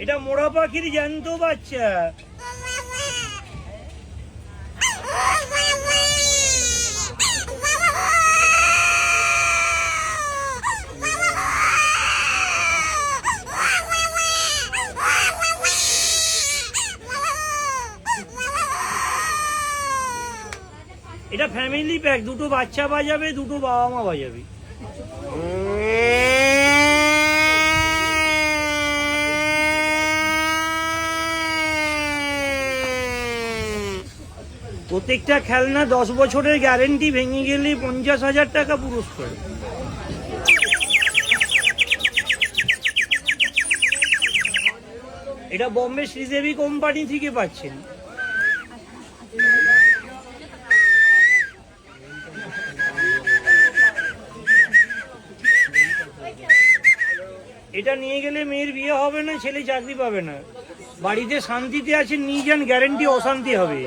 এটা মোড়া পাখির জ্যান্ত বাচ্চা। এটা ফ্যামিলি প্যাক, দুটো বাচ্চা বাজাবে, দুটো বাবা মা বাজাবে। প্রত্যেকটা খেলনা 10 বছরের গ্যারেন্টি, ভেঙে গেলে 50,000 টাকা পুরস্কার। এটা বম্বে শ্রীদেবী কোম্পানি থেকে পাচ্ছেন। এটা নিয়ে গেলে মেয়ের বিয়ে হবে না, ছেলে চাকরি পাবে না। বাড়িতে শান্তিতে আছেন, নিয়ে যান, গ্যারেন্টি অশান্তি হবে।